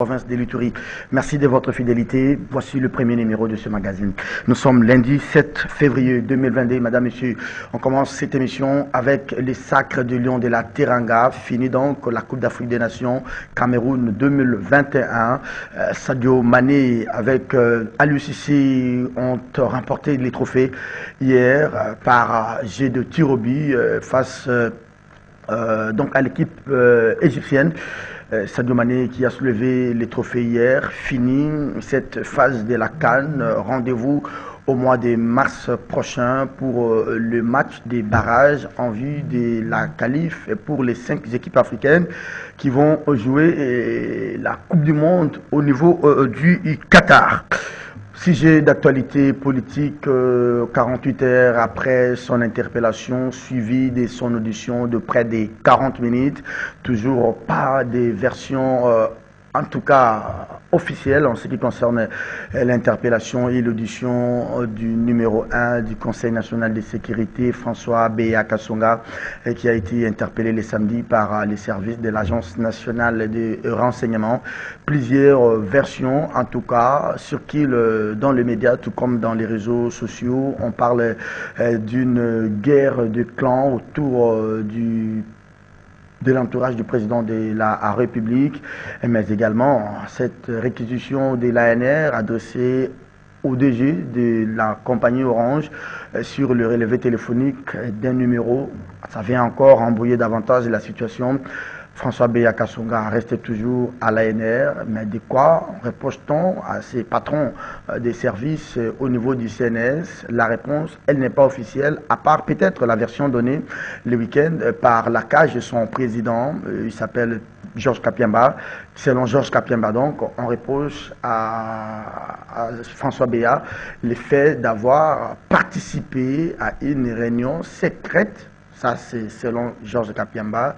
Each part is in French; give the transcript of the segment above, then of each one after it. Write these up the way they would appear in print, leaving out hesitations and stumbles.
province de l'Ituri. Merci de votre fidélité. Voici le premier numéro de ce magazine. Nous sommes lundi 7 février 2022. Madame, Monsieur, on commence cette émission avec les Sacres du Lion de la Teranga. Fini donc la Coupe d'Afrique des Nations Cameroun 2021. Sadio Mané avec Aliou Cissé ont remporté les trophées hier par jet de tir au but face donc à l'équipe égyptienne. Sadio Mané qui a soulevé les trophées hier, fini cette phase de la CAN. Rendez-vous au mois de mars prochain pour le match des barrages en vue de la qualif pour les 5 équipes africaines qui vont jouer la Coupe du Monde au niveau du Qatar. Sujet d'actualité politique 48 heures après son interpellation, suivi de son audition de près de 40 minutes. Toujours pas de version, en tout cas officielle, en ce qui concerne l'interpellation et l'audition du numéro 1 du Conseil national de sécurité, François Béa Kassonga, qui a été interpellé le samedi par les services de l'Agence nationale de renseignement. Plusieurs versions, en tout cas, circulent dans les médias, tout comme dans les réseaux sociaux. On parle d'une guerre de clans autour de l'entourage du président de la République, mais également cette réquisition de l'ANR adressée au DG de la compagnie Orange sur le relevé téléphonique d'un numéro. Ça vient encore embrouiller davantage la situation. François Béa Kassonga reste toujours à l'ANR, mais de quoi reproche-t-on à ses patrons des services au niveau du CNS? La réponse, elle n'est pas officielle, à part peut-être la version donnée le week-end par la cage de son président, il s'appelle Georges Kapiamba. Selon Georges Kapiamba, donc, on reproche à François Béa le fait d'avoir participé à une réunion secrète, ça c'est selon Georges Kapiamba,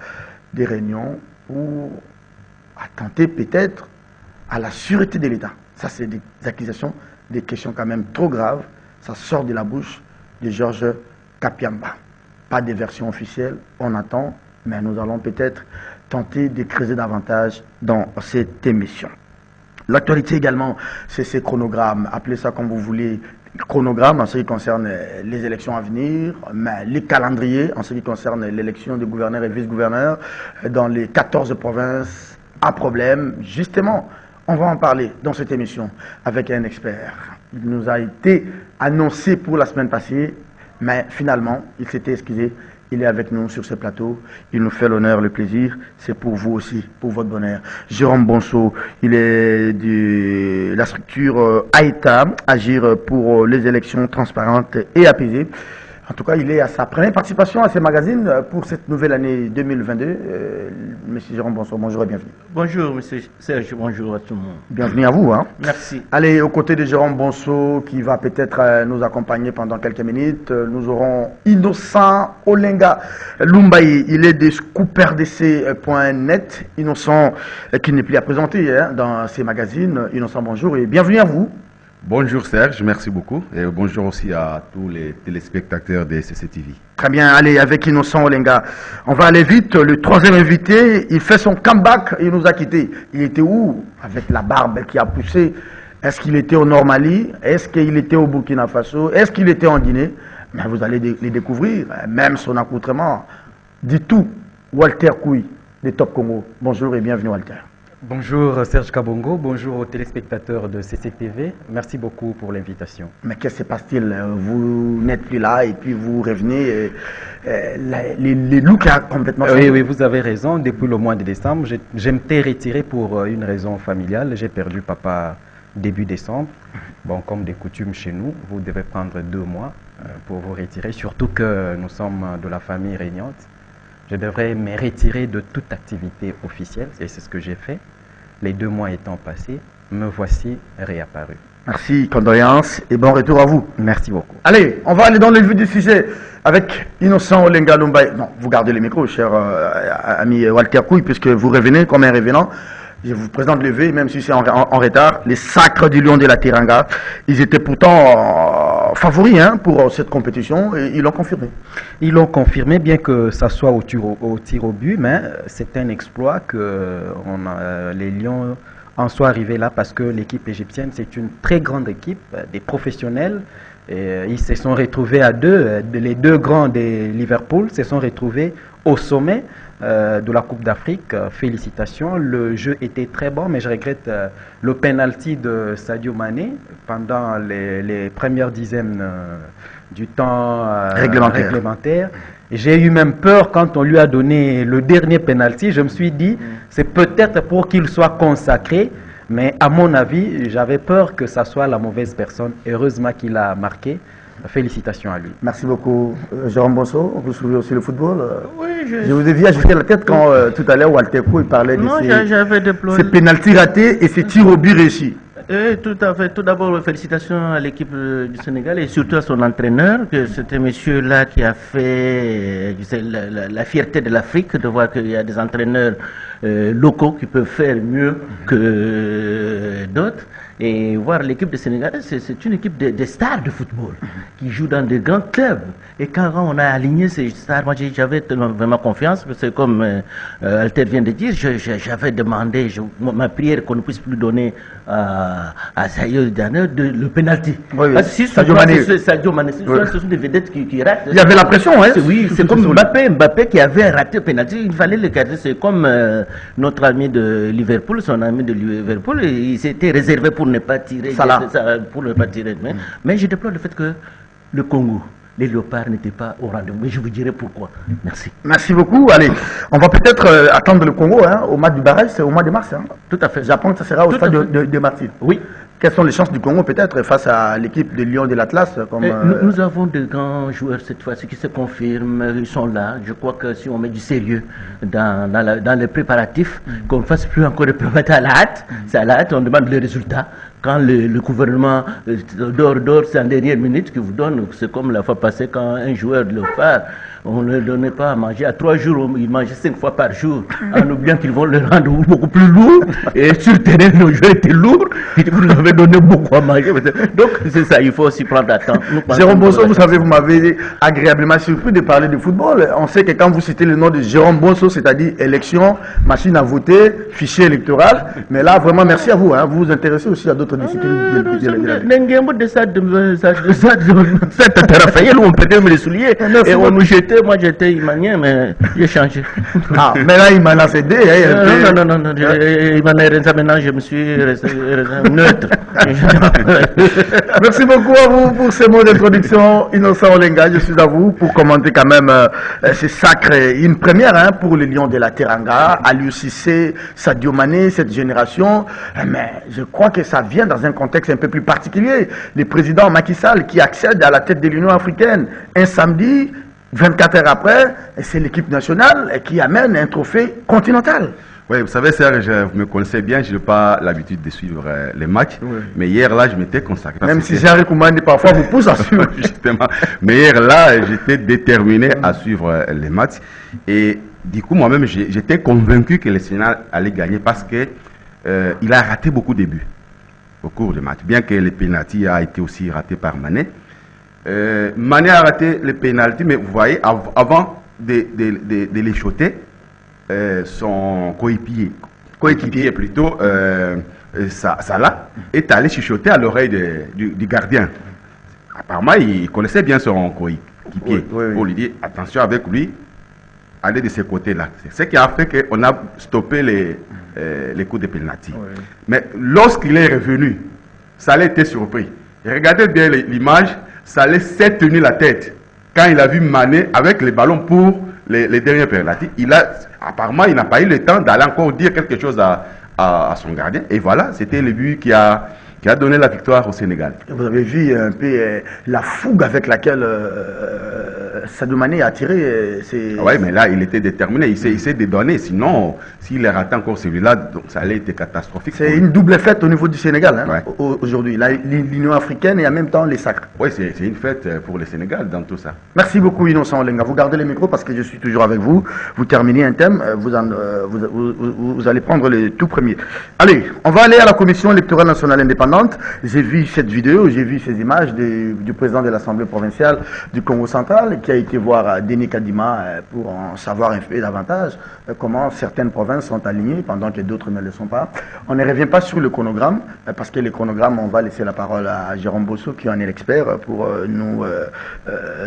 des réunions pour attenter peut-être à la sûreté de l'État. Ça, c'est des accusations, des questions quand même trop graves. Ça sort de la bouche de Georges Kapiamba. Pas de version officielle, on attend, mais nous allons peut-être tenter de creuser davantage dans cette émission. L'actualité également, c'est ces chronogrammes, appelez ça comme vous voulez, chronogramme en ce qui concerne les élections à venir, mais les calendriers en ce qui concerne l'élection des gouverneurs et vice-gouverneurs dans les 14 provinces à problème. Justement, on va en parler dans cette émission avec un expert. Il nous a été annoncé pour la semaine passée, mais finalement, il s'était excusé. Il est avec nous sur ce plateau. Il nous fait l'honneur, le plaisir. C'est pour vous aussi, pour votre bonheur. Jérôme Bonso, il est de la structure AITA, Agir pour les élections transparentes et apaisées. En tout cas, il est à sa première participation à ces magazines pour cette nouvelle année 2022. Monsieur Jérôme Bonso, bonjour et bienvenue. Bonjour, monsieur Serge, bonjour à tout le monde. Bienvenue à vous. Merci. Allez, aux côtés de Jérôme Bonso, qui va peut-être nous accompagner pendant quelques minutes, nous aurons Innocent Olenga Lumbaye. Il est de scooprdc.net. Innocent, qui n'est plus à présenter dans ces magazines. Innocent, bonjour et bienvenue à vous. Bonjour Serge, merci beaucoup. Et bonjour aussi à tous les téléspectateurs de CCTV. Très bien, allez, avec Innocent Olenga. On va aller vite. Le troisième invité, il fait son comeback, il nous a quittés. Il était où? Avec la barbe qui a poussé. Est-ce qu'il était au Nord-Mali? Est-ce qu'il était au Burkina Faso? Est-ce qu'il était en Guinée? Mais vous allez les découvrir, même son accoutrement. Dit tout. Walter Kouy, de Top Congo. Bonjour et bienvenue Walter. Bonjour Serge Kabongo, bonjour aux téléspectateurs de CCTV. Merci beaucoup pour l'invitation. Mais qu'est-ce qui se passe-t-il? Vous n'êtes plus là et puis vous revenez. Les looks ont complètement changé. Oui, vous avez raison. Depuis le mois de décembre, je m'étais retiré pour une raison familiale. J'ai perdu papa début décembre. Bon, comme de coutume chez nous, vous devez prendre 2 mois pour vous retirer, surtout que nous sommes de la famille régnante. Je devrais me retirer de toute activité officielle et c'est ce que j'ai fait. Les 2 mois étant passés, me voici réapparu. Merci, condoléances et bon retour à vous. Merci beaucoup. Allez, on va aller dans le vif du sujet avec Innocent Olenga Lumbaye. Non, vous gardez le micro, cher ami Walter Kouy, puisque vous revenez comme un revenant. Je vous présente le V, même si c'est en retard, les Sacres du Lion de la Teranga. Ils étaient pourtant favoris pour cette compétition et ils l'ont confirmé. Ils l'ont confirmé, bien que ça soit au tir au but, mais c'est un exploit que les Lions en soit arrivé là parce que l'équipe égyptienne, c'est une très grande équipe, des professionnels. Et, ils se sont retrouvés à deux, les deux grands de Liverpool se sont retrouvés au sommet de la Coupe d'Afrique. Félicitations, le jeu était très bon, mais je regrette le penalty de Sadio Mané pendant les premières dizaines du temps réglementaire. J'ai eu même peur quand on lui a donné le dernier penalty. Je me suis dit, c'est peut-être pour qu'il soit consacré, mais à mon avis, j'avais peur que ça soit la mauvaise personne. Heureusement qu'il a marqué. Félicitations à lui. Merci beaucoup, Jérôme Bonso. Vous suivez aussi le football? Oui, je vous ai vu ajouter la tête quand tout à l'heure Walter Kou il parlait de ces pénaltys ratés et ces tirs au but réussis. Tout à fait. Tout d'abord, félicitations à l'équipe du Sénégal et surtout à son entraîneur, que c'était monsieur-là qui a fait la fierté de l'Afrique, de voir qu'il y a des entraîneurs locaux qui peuvent faire mieux que d'autres. Et voir l'équipe du Sénégal, c'est une équipe de stars de football qui jouent dans de grands clubs. Et quand on a aligné ces stars, moi j'avais vraiment confiance, parce que comme Alter vient de dire, j'avais demandé, ma prière qu'on ne puisse plus donner à Sadio Mané le penalty. Oui, parce que si Sadio Mané, ce sont des vedettes qui ratent. Il y avait la pression, hein? Oui, c'est comme Mbappé qui avait raté le penalty, il fallait le garder. C'est comme notre ami de Liverpool, son ami de Liverpool, il s'était réservé pour ne pas tirer, mais je déplore le fait que le Congo, les léopards n'étaient pas au rendez-vous. Mais je vous dirai pourquoi. Merci. Merci beaucoup. Allez, on va peut-être attendre le Congo au mois du barrage, c'est au mois de mars. Hein. Tout à fait. J'apprends que ça sera au stade de Martyr. Oui. Quelles sont les chances du Congo peut-être face à l'équipe de Lion de l'Atlas nous avons de grands joueurs cette fois-ci qui se confirment, ils sont là. Je crois que si on met du sérieux dans les préparatifs, qu'on ne fasse plus encore de préparatifs à la hâte, c'est à la hâte, on demande les résultats. Quand le gouvernement dort, c'est en dernière minute qu'il vous donne. C'est comme la fois passée quand un joueur de l'OFAR, on ne le donnait pas à manger. À 3 jours, il mangeait 5 fois par jour, en oubliant qu'ils vont le rendre beaucoup plus lourd. Et sur le terrain, nos joueurs étaient lourds. Vous leur avez donné beaucoup à manger. Donc, c'est ça, il faut aussi prendre à temps. Jérôme Bonso, vous savez, vous m'avez agréablement surpris de parler de football. On sait que quand vous citez le nom de Jérôme Bonso, c'est-à-dire élection, machine à voter, fichier électoral. Mais là, vraiment, merci à vous. Hein. Vous vous intéressez aussi à d'autres disciplines. On pétait les souliers et on nous jetait. Moi j'étais Imanien, mais j'ai changé. Ah, mais là il m'a lancé des. Non, maintenant je me suis resté neutre. Merci beaucoup à vous pour ces mots d'introduction. Innocent Olenga, je suis à vous pour commenter quand même ces sacres. Une première pour les Lions de la Teranga, Aliou Cissé, Sadio Mané, cette génération. Mais je crois que ça vient dans un contexte un peu plus particulier. Le président Macky Sall qui accède à la tête de l'Union africaine un samedi. 24 heures après, c'est l'équipe nationale qui amène un trophée continental. Oui, vous savez, Serge, vous me connaissez bien, je n'ai pas l'habitude de suivre les matchs, mais hier là, je m'étais consacré. Même si Jean Koumandi parfois vous pousse à suivre. Justement, mais hier là, j'étais déterminé à suivre les matchs. Et du coup, moi-même, j'étais convaincu que le Sénégal allait gagner parce que il a raté beaucoup de buts au cours du match, bien que le penalty a été aussi raté par Mané. Mané a raté le penalty, mais vous voyez, avant de les shotter, son coéquipier plutôt, Salah, est allé chuchoter à l'oreille du gardien. Apparemment, il connaissait bien son coéquipier pour lui dire attention avec lui, allez de ce côté-là. C'est ce qui a fait qu'on a stoppé les coups de penalty. Mais lorsqu'il est revenu, Salah était surpris. Et regardez bien l'image. Salah s'est tenu la tête quand il a vu Mané avec les ballons pour les derniers penalty. Apparemment, il n'a pas eu le temps d'aller encore dire quelque chose à son gardien. Et voilà, c'était le but qui a donné la victoire au Sénégal. Vous avez vu un peu la fougue avec laquelle Sadio Mané a tiré. Oui, mais là, il était déterminé. Il s'est dédonné. Sinon, s'il raté encore celui-là, ça allait être catastrophique. C'est une double fête au niveau du Sénégal aujourd'hui. L'Union africaine et en même temps les sacres. Oui, c'est une fête pour le Sénégal dans tout ça. Merci beaucoup, Innocent Olenga. Vous gardez le micro parce que je suis toujours avec vous. Vous terminez un thème, vous allez prendre le tout premier. Allez, on va aller à la Commission électorale nationale indépendante. J'ai vu cette vidéo, j'ai vu ces images du président de l'Assemblée provinciale du Congo central qui a a été voir Denis Kadima pour en savoir un peu davantage comment certaines provinces sont alignées pendant que d'autres ne le sont pas. On ne revient pas sur le chronogramme, parce que le chronogramme, on va laisser la parole à Jérôme Bosso, qui en est l'expert, pour nous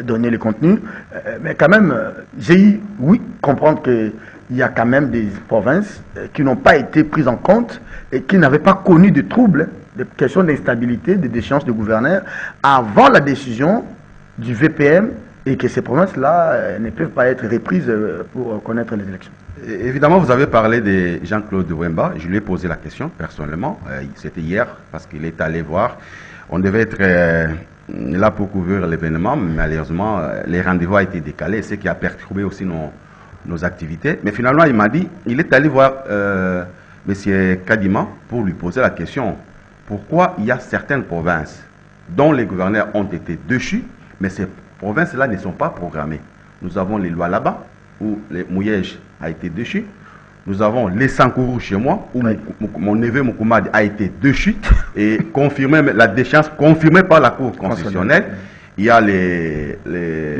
donner le contenu. Mais quand même, j'ai eu, oui, comprendre qu'il y a quand même des provinces qui n'ont pas été prises en compte et qui n'avaient pas connu de troubles, de questions d'instabilité, de déchéance de gouverneurs, avant la décision du VPM, et que ces provinces-là ne peuvent pas être reprises pour connaître les élections. Évidemment, vous avez parlé de Jean-Claude Wemba. Je lui ai posé la question personnellement. C'était hier parce qu'il est allé voir. On devait être là pour couvrir l'événement, mais malheureusement, les rendez-vous ont été décalés, ce qui a perturbé aussi nos activités. Mais finalement, il m'a dit, il est allé voir M. Kadima pour lui poser la question. Pourquoi il y a certaines provinces dont les gouverneurs ont été déchus, mais ces provinces-là ne sont pas programmées? Nous avons les lois là-bas, où le Mouyej a été déchu. Nous avons les Sankourou chez moi, où mon neveu Moukoumad a été déchu et confirmé, la déchéance confirmée par la Cour constitutionnelle. Il y a les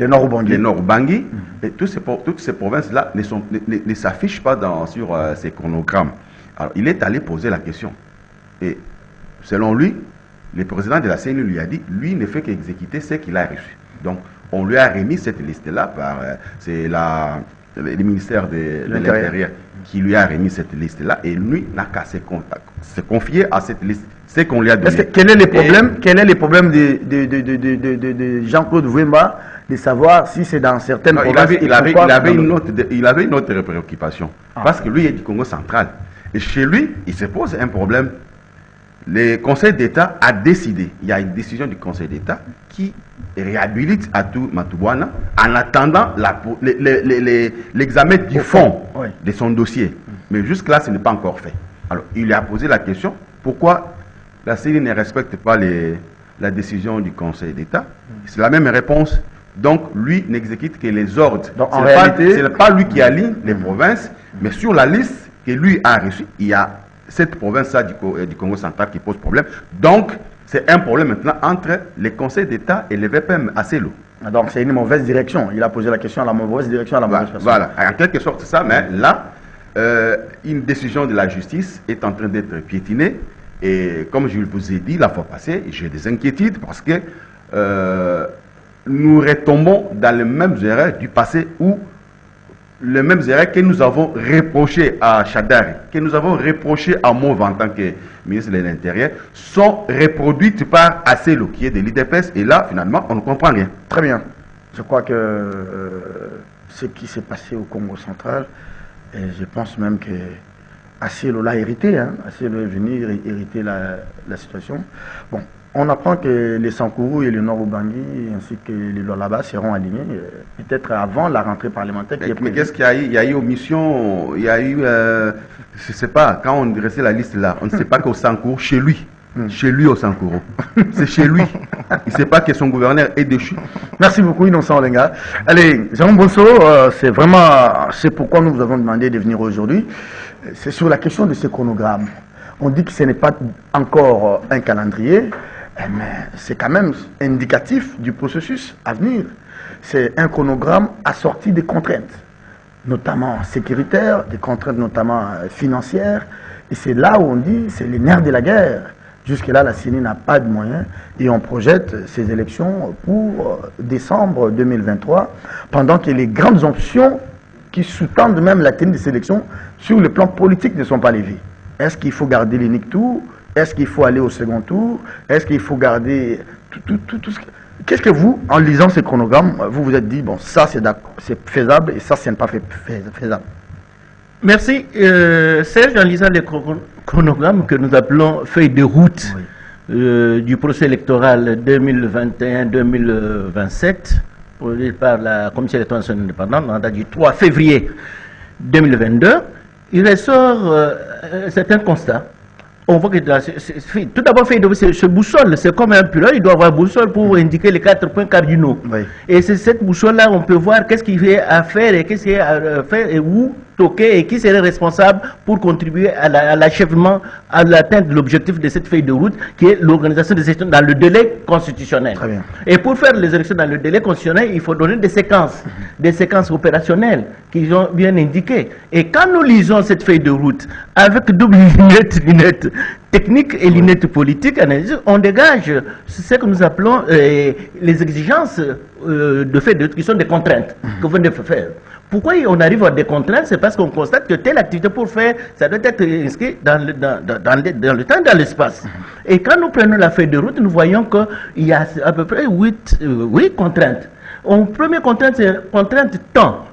Nord-Bangui. Et toutes ces provinces-là ne s'affichent pas sur ces chronogrammes. Alors, il est allé poser la question. Et selon lui, le président de la CNU lui a dit, lui ne fait qu'exécuter ce qu'il a reçu. Donc, on lui a remis cette liste-là par le ministère de l'Intérieur qui lui a remis cette liste-là, et lui n'a qu'à se confier à cette liste. C'est qu'on lui a donné. Quel est le problème de Jean-Claude Wemba de savoir si c'est dans certaines provinces? Il avait une autre préoccupation. Parce que lui est du Congo central. Et chez lui, il se pose un problème. Le Conseil d'État a décidé, il y a une décision du Conseil d'État qui réhabilite Atou Matoubouana en attendant l'examen du fond de son dossier. Mais jusque-là, ce n'est pas encore fait. Alors, il lui a posé la question, pourquoi la CENI ne respecte pas la décision du Conseil d'État? C'est la même réponse. Donc, lui n'exécute que les ordres. Ce n'est pas lui qui aligne les provinces, mais sur la liste que lui a reçue, il y a cette province-là du Congo central qui pose problème. Donc, c'est un problème maintenant entre les conseils d'État et les VPM à Celo. Donc, c'est une mauvaise direction. Il a posé la question à la mauvaise direction, à la mauvaise personne. Voilà, en quelque sorte, c'est ça. Mais là, une décision de la justice est en train d'être piétinée. Et comme je vous ai dit la fois passée, j'ai des inquiétudes parce que nous retombons dans les mêmes erreurs du passé où les mêmes erreurs que nous avons reprochées à Chadari, que nous avons reprochées à Mauve en tant que ministre de l'Intérieur, sont reproduites par Acelo, qui est de l'IDPS, et là, finalement, on ne comprend rien. Très bien. Je crois que ce qui s'est passé au Congo central, et je pense même que Acelo l'a hérité, Acelo est venu hériter la situation. Bon. On apprend que les Sankourou et les Nord-Bangui ainsi que les Lolaba seront alignés peut-être avant la rentrée parlementaire. Mais qu'est-ce qu'il y a eu? Il y a eu omission, il y a eu, je ne sais pas, quand on dressait la liste là, on ne sait pas qu'au Sankourou, chez lui au Sankourou, c'est chez lui. Il ne sait pas que son gouverneur est déchu. Merci beaucoup, Innocent Olenga. Allez, Jean Bosso, c'est pourquoi nous vous avons demandé de venir aujourd'hui. C'est sur la question de ce chronogramme. On dit que ce n'est pas encore un calendrier, mais c'est quand même indicatif du processus à venir. C'est un chronogramme assorti des contraintes, notamment sécuritaires, des contraintes notamment financières. Et c'est là où on dit c'est les nerfs de la guerre. Jusque-là, la CENI n'a pas de moyens et on projette ces élections pour décembre 2023, pendant que les grandes options qui sous-tendent même la tenue des élections sur le plan politique ne sont pas levées. Est-ce qu'il faut garder l'unique tour? Est-ce qu'il faut aller au second tour? Est-ce qu'il faut garder tout ce que... Qu'est-ce que vous, en lisant ces chronogrammes, vous vous êtes dit, bon, ça c'est faisable et ça n'est pas faisable? Merci. Serge, en lisant les chronogrammes que nous appelons feuille de route du procès électoral 2021-2027, produit par la Commission électorale nationale indépendante, en date du 3 février 2022, il ressort certains constats. On voit que tout d'abord, ce boussole, c'est comme un pilote, il doit avoir boussole pour indiquer les 4 points cardinaux. Oui. Et c'est cette boussole-là, on peut voir qu'est-ce qu'il y a à faire et qu'est-ce qu'il y a à faire et où stocker et qui serait responsable pour contribuer à l'achèvement, à l'atteinte de l'objectif de cette feuille de route qui est l'organisation des élections dans le délai constitutionnel. Très bien. Et pour faire les élections dans le délai constitutionnel, il faut donner des séquences opérationnelles qui sont bien indiquées. Et quand nous lisons cette feuille de route avec double lunettes techniques et lunettes politiques, on dégage ce que nous appelons les exigences de fait de route qui sont des contraintes que vous devez faire. Pourquoi on arrive à des contraintes? C'est parce qu'on constate que telle activité pour faire, ça doit être inscrit dans le temps et dans l'espace. Et quand nous prenons la feuille de route, nous voyons qu'il y a à peu près 8 contraintes. Première contrainte, c'est contrainte temps.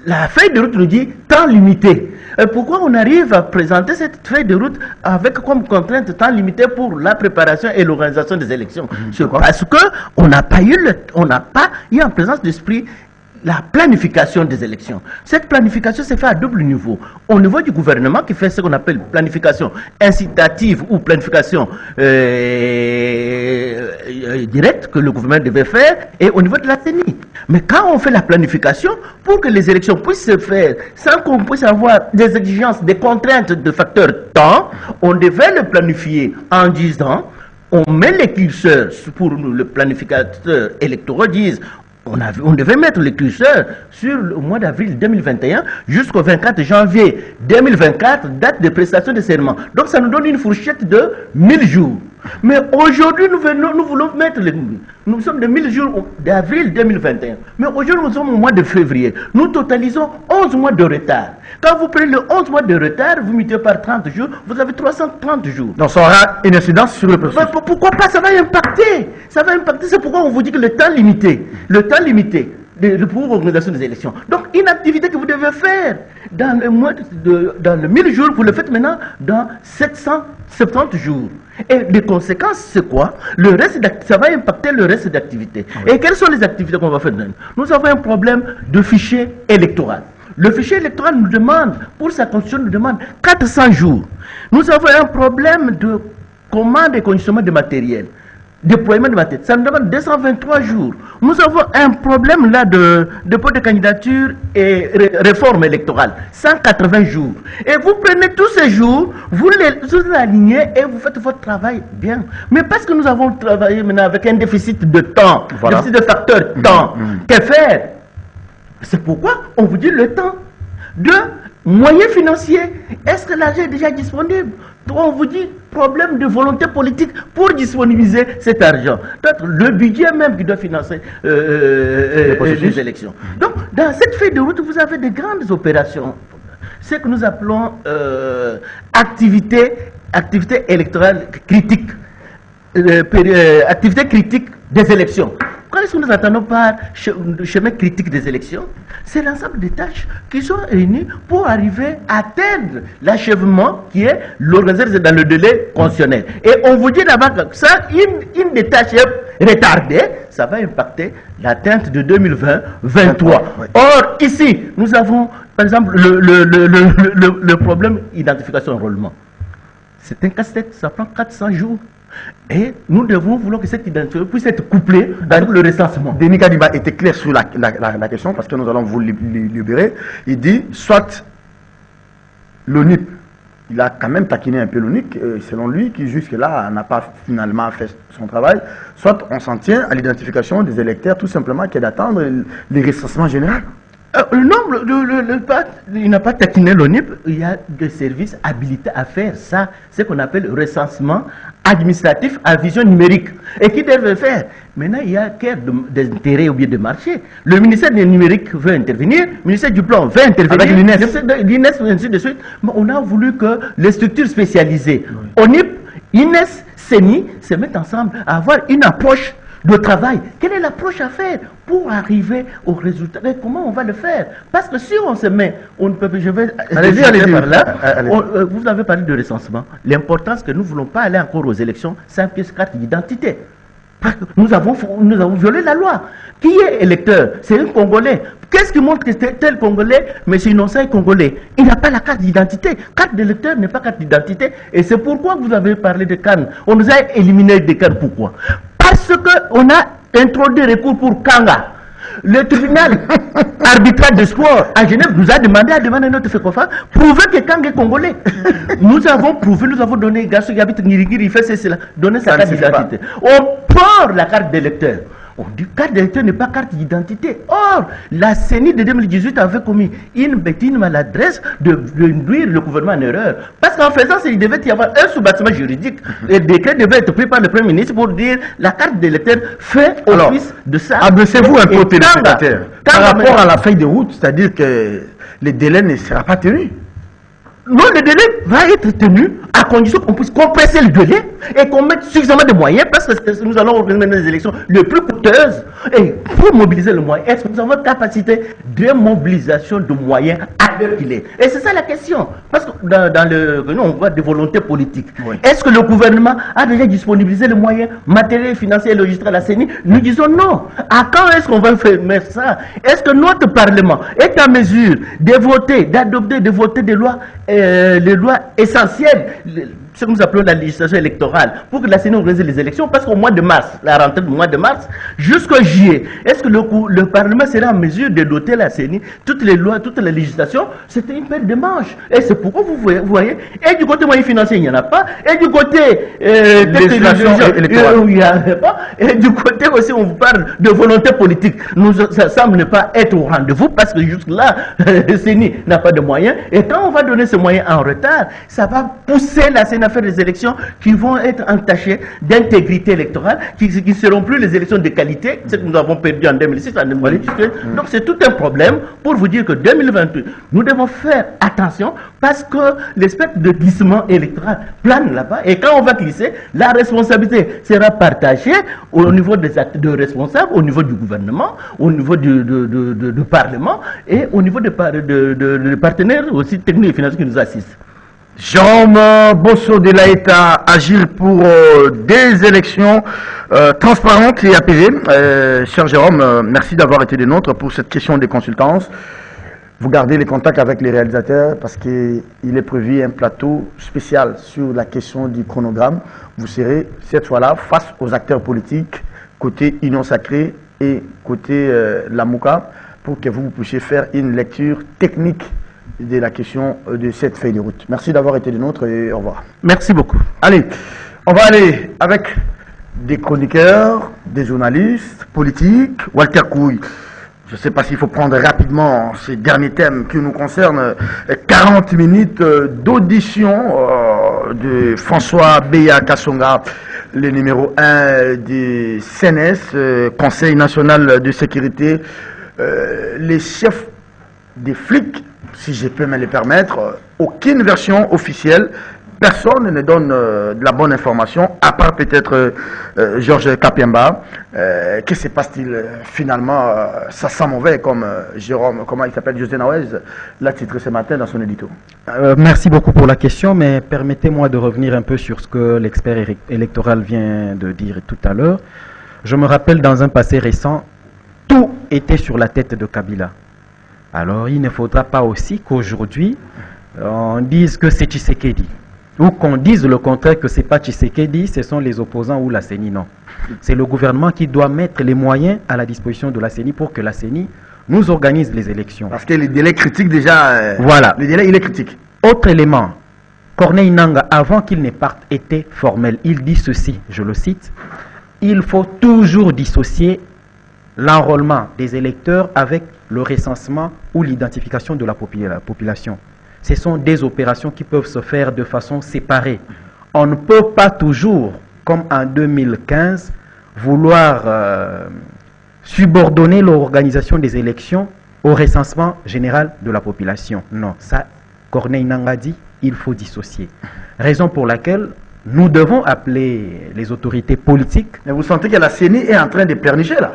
La feuille de route nous dit temps limité. Pourquoi on arrive à présenter cette feuille de route avec comme contrainte temps limité pour la préparation et l'organisation des élections? C'est parce qu'on n'a pas eu en présence d'esprit la planification des élections. Cette planification s'est faite à double niveau. Au niveau du gouvernement qui fait ce qu'on appelle planification incitative ou planification directe que le gouvernement devait faire, et au niveau de la CENI. Mais quand on fait la planification, pour que les élections puissent se faire sans qu'on puisse avoir des exigences, des contraintes de facteur temps, on devait le planifier en disant, on met les curseurs pour le planificateur électoral, disent on devait mettre les curseurs sur le mois d'avril 2021 jusqu'au 24 janvier 2024, date de prestation de serment. Donc ça nous donne une fourchette de 1000 jours. Mais aujourd'hui, nous voulons mettre nous sommes de 1000 jours d'avril 2021. Mais aujourd'hui, nous sommes au mois de février. Nous totalisons 11 mois de retard. Quand vous prenez le 11 mois de retard, vous multipliez par 30 jours, vous avez 330 jours. Donc ça aura une incidence sur le processus. Pourquoi pas? Ça va impacter. Ça va impacter. C'est pourquoi on vous dit que le temps limité pour l'organisation des élections. Donc, une activité que vous devez faire dans le 1000 jours, vous le faites maintenant dans 770 jours. Et les conséquences, c'est quoi? Ça va impacter le reste d'activités. Et quelles sont les activités qu'on va faire? Nous avons un problème de fichier électoral. Le fichier électoral nous demande, pour sa constitution, nous demande 400 jours. Nous avons un problème de commande et conditionnement de matériel. Déploiement de matériel, ça nous demande 223 jours. Nous avons un problème là de dépôt de candidature et réforme électorale, 180 jours. Et vous prenez tous ces jours, vous les alignez et vous faites votre travail bien. Mais parce que nous avons travaillé maintenant avec un déficit de temps, déficit de facteur temps, que faire? C'est pourquoi on vous dit le temps de moyens financiers. Est-ce que l'argent est déjà disponible? Donc on vous dit problème de volonté politique pour disponibiliser cet argent. Le budget même qui doit financer les élections. Donc dans cette feuille de route, vous avez de grandes opérations. Ce que nous appelons activité électorale critique. Activité critique des élections. Qu'est-ce que nous attendons par chemin critique des élections? C'est l'ensemble des tâches qui sont réunies pour arriver à atteindre l'achèvement qui est l'organisation dans le délai constitutionnel. Et on vous dit d'abord que ça, une des tâches retardée, ça va impacter l'atteinte de 2020-2023. Or, ici, nous avons, par exemple, le problème identification-enrôlement. C'est un casse-tête, ça prend 400 jours. Et nous voulons que cette identification puisse être couplée avec le recensement. Denis Kadima était clair sur la question parce que nous allons vous libérer. Il dit soit l'ONIP, il a quand même taquiné un peu l'ONIP, selon lui, qui jusque-là n'a pas finalement fait son travail, soit on s'en tient à l'identification des électeurs, tout simplement, qui est d'attendre les recensements généraux. Il n'a pas taquiné l'ONIP, il y a des services habilités à faire ça, ce qu'on appelle le recensement administratif à vision numérique. Et qui devait faire? Maintenant, il y a guerre d'intérêt ou bien de marché. Le ministère du numérique veut intervenir, le ministère du plan veut intervenir, avec l'INES, ainsi de suite. Mais on a voulu que les structures spécialisées, ONIP, INES, CENI, se mettent ensemble à avoir une approche de travail. Quelle est l'approche à faire pour arriver au résultat? Et comment on va le faire? Parce que si on se met, on ne peut pas. Allez-y par là. Vous avez parlé de recensement. L'importance que nous ne voulons pas aller encore aux élections sans pièce carte d'identité. Nous avons violé la loi. Qui est électeur? C'est un Congolais. Qu'est-ce qui montre que c'est tel Congolais, mais c'est innocent Congolais? Il n'a pas la carte d'identité. Carte d'électeur n'est pas carte d'identité. Et c'est pourquoi vous avez parlé de Cannes. On nous a éliminé des Cannes. Pourquoi? Parce qu'on a introduit des recours pour Kanga. Le tribunal arbitral de sport à Genève nous a demandé à demander notre FECOFA prouver que Kang est congolais. Nous avons prouvé, nous avons donné, garçon qui habite Ngirigiri, il fait cela, donner sa carte d'identité. On porte la carte d'électeur. On dit carte d'électeur n'est pas carte d'identité. Or, la CENI de 2018 avait commis une bêtise maladresse de induire le gouvernement en erreur. Parce qu'en faisant ça, il devait y avoir un sous-bâtiment juridique. Le décret devait être pris par le Premier ministre pour dire la carte d'électeur fait office de ça. Adressez-vous un peu au téléspectateur. Par rapport à la feuille de route, c'est-à-dire que le délai ne sera pas tenu. Non, le délai va être tenu à condition qu'on puisse compresser le délai et qu'on mette suffisamment de moyens parce que nous allons organiser des élections les plus coûteuses. Et pour mobiliser le moyen, est-ce que nous avons capacité de mobilisation de moyens à l'heure qu'il est? Et c'est ça la question. Parce que nous, on voit des volontés politiques. Oui. Est-ce que le gouvernement a déjà disponibilisé les moyens matériels, financiers et logistiques à la CENI? Nous disons non. À quand est-ce qu'on va faire ça? Est-ce que notre Parlement est en mesure de voter, d'adopter, de voter des lois les lois essentielles, ce que nous appelons la législation électorale, pour que la CENI organise les élections, parce qu'au mois de mars, la rentrée du mois de mars, jusqu'au juillet, est-ce que le Parlement sera en mesure de doter la CENI, toutes les lois, toutes les législations? C'était une paire de manches. Et c'est pourquoi vous voyez, et du côté moyen financier, il n'y en a pas, et du côté législation électorale, il n'y en a pas, et du côté aussi, on vous parle de volonté politique. Ça semble ne pas être au rendez-vous, parce que jusque-là, la CENI n'a pas de moyens, et quand on va donner ces moyens en retard, ça va pousser la CENI à faire des élections qui vont être entachées d'intégrité électorale, qui ne seront plus les élections de qualité, ce que nous avons perdu en 2006, en 2018. Donc c'est tout un problème pour vous dire que 2028, nous devons faire attention parce que l'espèce de glissement électoral plane là-bas et quand on va glisser, la responsabilité sera partagée au niveau des actes de responsables, au niveau du gouvernement, au niveau du Parlement et au niveau des partenaires aussi techniques et financiers qui nous assistent. Jérôme Bosso de l'État agile pour des élections transparentes et apaisées. Cher Jérôme, merci d'avoir été des nôtres pour cette question des consultances. Vous gardez les contacts avec les réalisateurs parce qu'il est prévu un plateau spécial sur la question du chronogramme. Vous serez cette fois-là face aux acteurs politiques côté Union Sacrée et côté la Mouka pour que vous puissiez faire une lecture technique de la question de cette feuille de route. Merci d'avoir été des nôtres et au revoir. Merci beaucoup. Allez, on va aller avec des chroniqueurs, des journalistes, politiques. Walter Couille, je ne sais pas s'il faut prendre rapidement ces derniers thèmes qui nous concernent. 40 minutes d'audition de François Beya Kassonga, le numéro 1 du CNS, Conseil national de sécurité. Les chefs des flics, si je peux me le permettre, aucune version officielle, personne ne donne de la bonne information, à part peut-être Georges Kapiemba. Que se passe-t-il finalement? Ça sent mauvais, comme Jérôme, comment il s'appelle, José Nawez l'a titré ce matin dans son édito. Merci beaucoup pour la question, mais permettez-moi de revenir un peu sur ce que l'expert électoral vient de dire tout à l'heure. Je me rappelle dans un passé récent, tout était sur la tête de Kabila. Alors, il ne faudra pas aussi qu'aujourd'hui, on dise que c'est Tshisekedi. Ou qu'on dise le contraire, que ce n'est pas Tshisekedi, ce sont les opposants ou la CENI. Non. C'est le gouvernement qui doit mettre les moyens à la disposition de la CENI pour que la CENI nous organise les élections. Parce que le délai critique déjà, voilà. Le délai, il est critique. Autre élément, Corneille Nangaa, avant qu'il ne parte, était formel. Il dit ceci, je le cite, il faut toujours dissocier l'enrôlement des électeurs avec le recensement ou l'identification de la population. Ce sont des opérations qui peuvent se faire de façon séparée. On ne peut pas toujours, comme en 2015, vouloir subordonner l'organisation des élections au recensement général de la population. Non, ça, Corneille Nangaa dit, il faut dissocier. Raison pour laquelle nous devons appeler les autorités politiques. Mais vous sentez que la CENI est en train de pleurnicher là?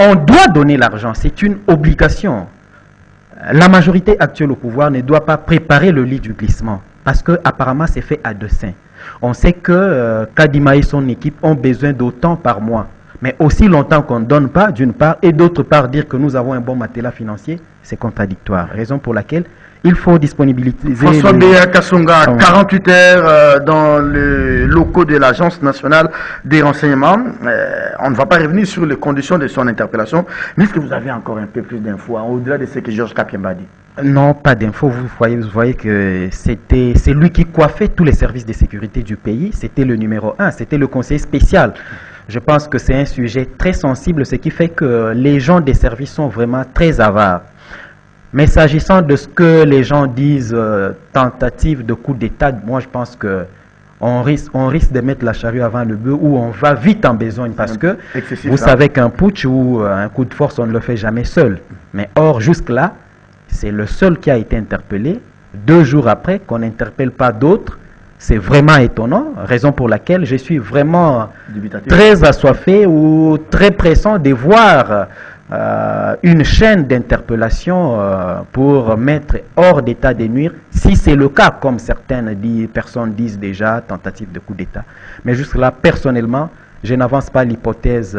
On doit donner l'argent, c'est une obligation. La majorité actuelle au pouvoir ne doit pas préparer le lit du glissement parce que apparemment c'est fait à dessein. On sait que Kadima et son équipe ont besoin d'autant par mois. Mais aussi longtemps qu'on ne donne pas, d'une part, et d'autre part, dire que nous avons un bon matelas financier, c'est contradictoire. Raison pour laquelle Il faut disponibiliser... François Béa Kassonga, 48 heures dans les locaux de l'Agence nationale des renseignements. On ne va pas revenir sur les conditions de son interpellation, mais est-ce que vous avez encore un peu plus d'infos, hein, au-delà de ce que Georges Kapiemba dit? Non, pas d'infos. Vous voyez que c'est lui qui coiffait tous les services de sécurité du pays. C'était le numéro 1, c'était le conseiller spécial. Je pense que c'est un sujet très sensible, ce qui fait que les gens des services sont vraiment très avares. Mais s'agissant de ce que les gens disent, tentative de coup d'État, moi je pense que on risque de mettre la charrue avant le bœuf, ou on va vite en besogne, parce que vous savez qu'un putsch ou un coup de force, on ne le fait jamais seul. Mais or, jusque-là, c'est le seul qui a été interpellé. 2 jours après, qu'on n'interpelle pas d'autres, c'est vraiment étonnant, raison pour laquelle je suis vraiment très assoiffé ou très pressant de voir une chaîne d'interpellation pour mettre hors d'état de nuire, si c'est le cas, comme certaines personnes disent déjà, tentative de coup d'État. Mais jusque-là, personnellement, je n'avance pas l'hypothèse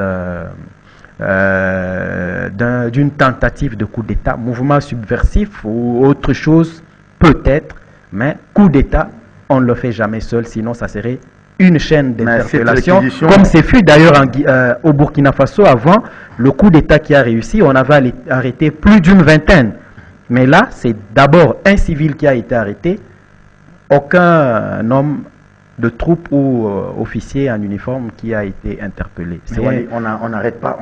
d'une tentative de coup d'État, mouvement subversif ou autre chose, peut-être, mais coup d'État, on ne le fait jamais seul, sinon ça serait une chaîne d'interpellation, comme c'est fut d'ailleurs au Burkina Faso avant le coup d'État qui a réussi, on avait arrêté plus d'une vingtaine. Mais là, c'est d'abord un civil qui a été arrêté, aucun homme de troupe ou officier en uniforme qui a été interpellé. On n'arrête pas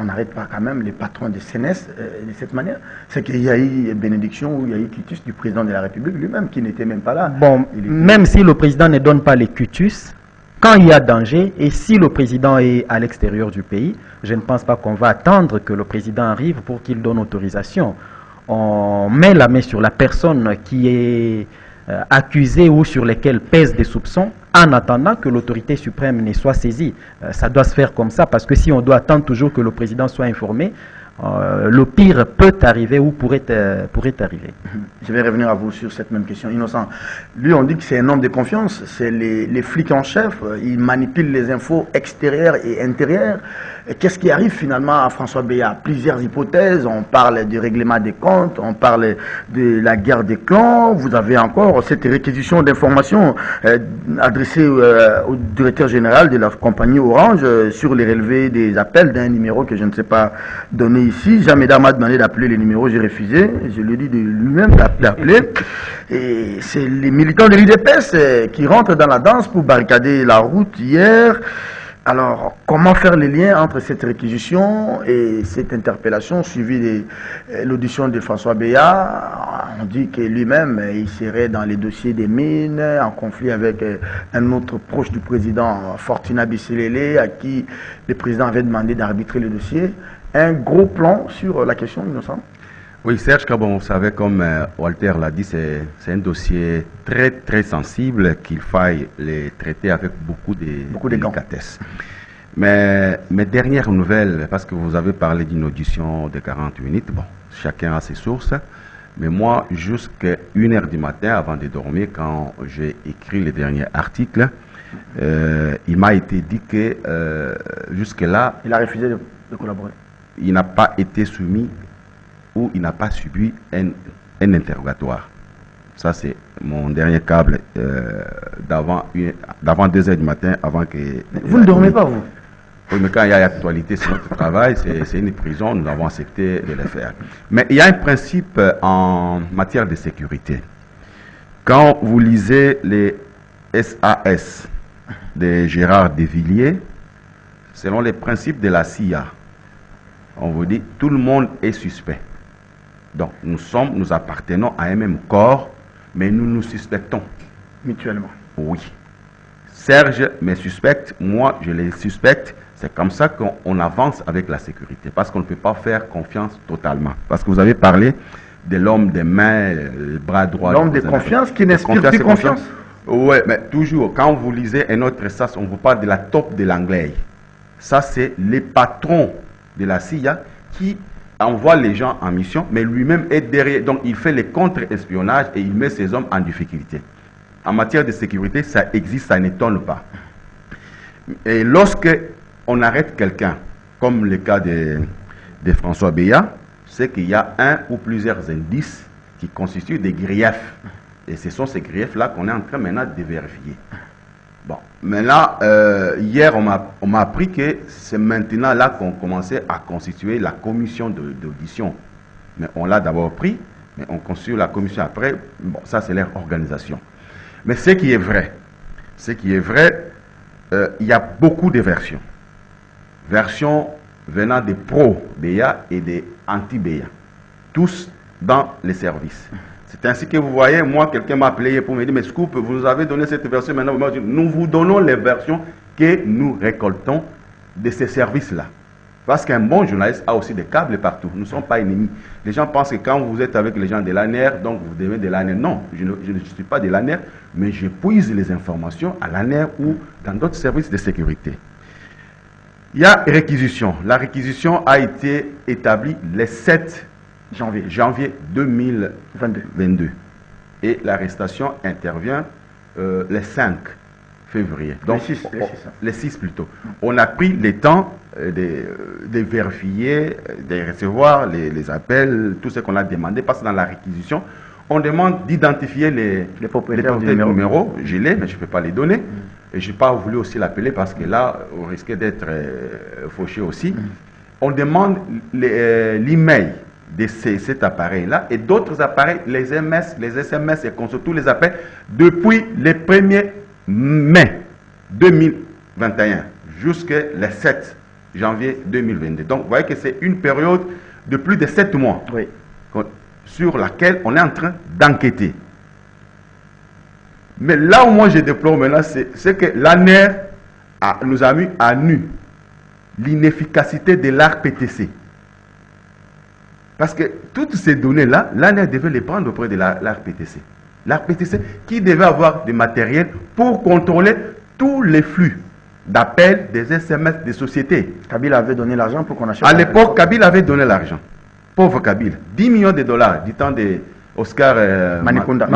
quand même les patrons de CNS de cette manière. C'est qu'il y a eu bénédiction ou il y a eu quitus du président de la République lui-même qui n'était même pas là. Bon, même si le président ne donne pas les quitus, quand il y a danger, et si le président est à l'extérieur du pays, je ne pense pas qu'on va attendre que le président arrive pour qu'il donne autorisation. On met la main sur la personne qui est accusée ou sur lesquels pèsent des soupçons en attendant que l'autorité suprême ne soit saisie. Ça doit se faire comme ça, parce que si on doit attendre toujours que le président soit informé, le pire peut arriver ou pourrait arriver. Je vais revenir à vous sur cette même question. Innocent, lui on dit que c'est un homme de confiance, c'est les flics en chef, il manipule les infos extérieures et intérieures. Qu'est-ce qui arrive finalement à François Béa? Plusieurs hypothèses, on parle du règlement des comptes, on parle de la guerre des clans, vous avez encore cette réquisition d'informations adressée au directeur général de la compagnie Orange sur les relevés des appels d'un numéro que je ne sais pas donner ici. Jameda m'a demandé d'appeler le numéro, j'ai refusé, je lui ai dit de lui-même d'appeler. Et c'est les militants de l'UDPS qui rentrent dans la danse pour barricader la route hier. Alors, comment faire les liens entre cette réquisition et cette interpellation suivie de l'audition de François Béa? On dit que lui-même, il serait dans les dossiers des mines, en conflit avec un autre proche du président, Fortuna Bisselele, à qui le président avait demandé d'arbitrer le dossier. Un gros plan sur la question, Innocent? Oui, Serge, comme vous savez, comme Walter l'a dit, c'est un dossier très très sensible qu'il faille les traiter avec beaucoup de délicatesse. Mais mes dernières nouvelles, parce que vous avez parlé d'une audition de 40 minutes, bon, chacun a ses sources, mais moi, jusqu'à 1h du matin, avant de dormir, quand j'ai écrit le dernier article, il m'a été dit que jusque-là... Il a refusé de collaborer. Il n'a pas été soumis ou il n'a pas subi un interrogatoire. Ça, c'est mon dernier câble d'avant 2h du matin, avant que... Vous ne dormez pas, vous? Oui, mais quand il y a actualité sur notre travail, c'est une prison, nous avons accepté de le faire. Mais il y a un principe en matière de sécurité. Quand vous lisez les SAS de Gérard Devilliers, selon les principes de la CIA, on vous dit tout le monde est suspect. Donc nous appartenons à un même corps, mais nous nous suspectons. Mutuellement. Oui. Serge me suspecte, moi je les suspecte. C'est comme ça qu'on avance avec la sécurité, parce qu'on ne peut pas faire confiance totalement. Parce que vous avez parlé de l'homme des mains, le bras droit. L'homme de confiance qui n'inspire plus confiance. Oui, mais toujours, quand vous lisez un autre SAS, on vous parle de la top de l'anglais. Ça, c'est les patrons de la CIA qui envoie les gens en mission, mais lui-même est derrière. Donc, il fait les contre-espionnages et il met ses hommes en difficulté. En matière de sécurité, ça existe, ça n'étonne pas. Et lorsque on arrête quelqu'un, comme le cas de François Béa, c'est qu'il y a un ou plusieurs indices qui constituent des griefs. Et ce sont ces griefs-là qu'on est en train maintenant de vérifier. Bon, maintenant, hier, on m'a appris que c'est maintenant là qu'on commençait à constituer la commission d'audition. Mais on l'a d'abord pris, mais on constitue la commission après. Bon, ça, c'est leur organisation. Mais ce qui est vrai, il y a beaucoup de versions. Versions venant des pro-BEA et des anti-BEA. Tous dans les services. C'est ainsi que vous voyez, moi, quelqu'un m'a appelé pour me dire, mais Scoop, vous nous avez donné cette version, maintenant nous vous donnons les versions que nous récoltons de ces services-là. Parce qu'un bon journaliste a aussi des câbles partout. Nous ne sommes pas ennemis. Les gens pensent que quand vous êtes avec les gens de l'ANER, donc vous devez de l'ANER. Non, je ne suis pas de l'ANER, mais je puise les informations à l'ANER ou dans d'autres services de sécurité. Il y a réquisition. La réquisition a été établie le 7 janvier 2022. Et l'arrestation intervient le 5 février. Donc, le 6 plutôt. On a pris le temps de vérifier, de recevoir les appels, tout ce qu'on a demandé, parce que dans la réquisition, on demande d'identifier les propriétaires du numéro. Je l'ai, mais je ne peux pas les donner. Et je n'ai pas voulu aussi l'appeler parce que là, on risquait d'être fauché aussi. On demande l'email de cet appareil-là et d'autres appareils, les SMS et tous les appels, depuis le 1er mai 2021 jusqu'au 7 janvier 2022. Donc, vous voyez que c'est une période de plus de 7 mois sur laquelle on est en train d'enquêter. Mais là où moi je déplore maintenant, c'est que l'ANER nous a mis à nu l'inefficacité de l'ARPTC. Parce que toutes ces données-là, l'ANER devait les prendre auprès de l'ARPTC. L'ARPTC qui devait avoir du matériel pour contrôler tous les flux d'appels, des SMS, des sociétés. Kabila avait donné l'argent pour qu'on achète. À l'époque, Kabila avait donné l'argent. Pauvre Kabila. 10 millions de dollars du temps d'Oscar Manikunda.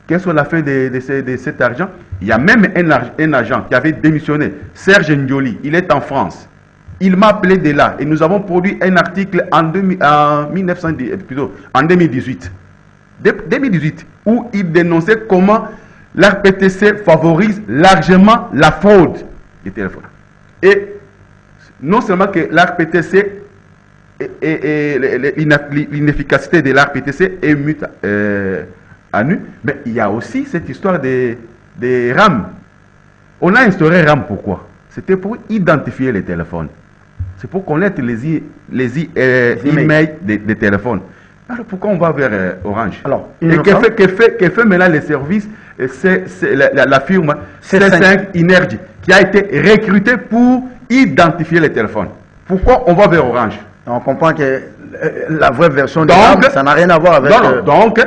Qu'est-ce qu'on a fait de cet argent? Il y a même un agent qui avait démissionné, Serge Ndioli, il est en France. Il m'a appelé de là et nous avons produit un article en 2018. 2018, où il dénonçait comment l'ARPTC favorise largement la fraude des téléphones. Et non seulement que l'ARPTC et l'inefficacité de l'ARPTC est mute à nu, mais il y a aussi cette histoire des RAM. On a instauré RAM pourquoi? C'était pour identifier les téléphones. C'est pour connaître les emails des téléphones. Alors pourquoi on va vers Orange? Alors, que fait maintenant les services? C'est la firme C5 Energy qui a été recrutée pour identifier les téléphones. Pourquoi on va vers Orange? On comprend que la vraie version de RAM, ça n'a rien à voir avec... Donc,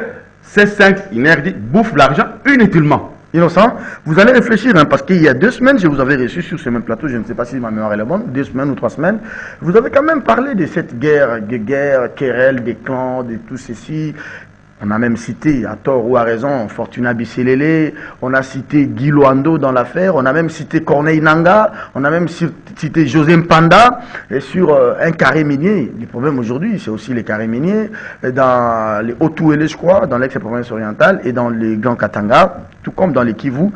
C5 Energy bouffe l'argent inutilement. Innocent, vous allez réfléchir, hein, parce qu'il y a 2 semaines, je vous avais reçu sur ce même plateau, je ne sais pas si ma mémoire est la bonne, 2 semaines ou 3 semaines, vous avez quand même parlé de cette guerre, querelle, des clans, de tout ceci. On a même cité, à tort ou à raison, Fortuna Bisselele, on a cité Guy Loando dans l'affaire, on a même cité Corneille Nanga, on a même cité José Mpanda, et sur un carré minier. Le problème aujourd'hui, c'est aussi les carrés miniers, dans les Haut-Touélé, je crois, dans l'ex-province orientale, et dans les Grands Katanga, tout comme dans les Kivu.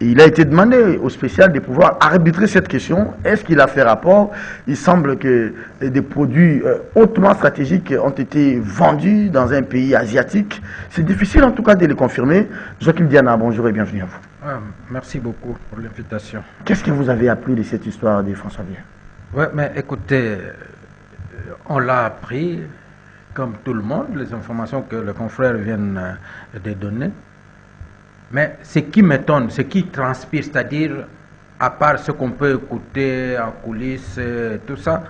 Et il a été demandé au spécial de pouvoir arbitrer cette question. Est-ce qu'il a fait rapport? Il semble que des produits hautement stratégiques ont été vendus dans un pays asiatique. C'est difficile en tout cas de les confirmer. Joachim Diana, bonjour et bienvenue à vous. Merci beaucoup pour l'invitation. Qu'est-ce que vous avez appris de cette histoire de François Bien? Oui, mais écoutez, on l'a appris, comme tout le monde, les informations que les confrères viennent de donner. Mais ce qui m'étonne, ce qui transpire, c'est-à-dire, à part ce qu'on peut écouter en coulisses, tout ça,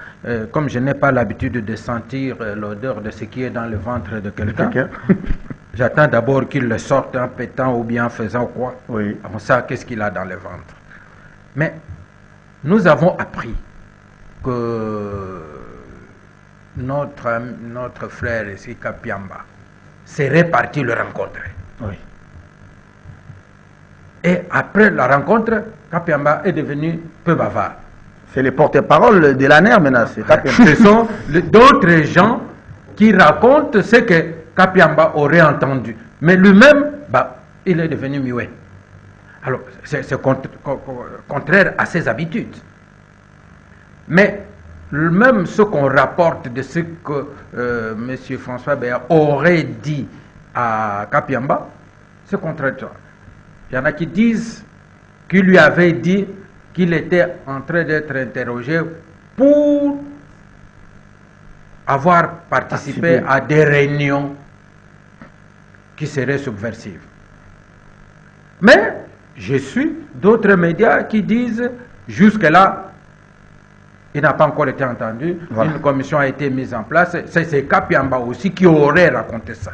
comme je n'ai pas l'habitude de sentir l'odeur de ce qui est dans le ventre de quelqu'un, j'attends d'abord qu'il le sorte en pétant ou bien en faisant quoi. Oui. Avant ça, qu'est-ce qu'il a dans le ventre? Mais nous avons appris que notre frère ici, Kapiamba, serait parti le rencontrer. Oui. Et après la rencontre, Kapiamba est devenu peu bavard. C'est les porte-parole de l'ANER maintenant. Ce sont d'autres gens qui racontent ce que Kapiamba aurait entendu. Mais lui-même, il est devenu muet. Alors, c'est contraire à ses habitudes. Mais même ce qu'on rapporte de ce que M. François Béat aurait dit à Kapiamba, c'est contradictoire. Il y en a qui disent qu'il lui avait dit qu'il était en train d'être interrogé pour avoir participé à des réunions qui seraient subversives. Mais je suis d'autres médias qui disent jusque-là, il n'a pas encore été entendu, une commission a été mise en place, c'est Kapiamba aussi qui aurait raconté ça.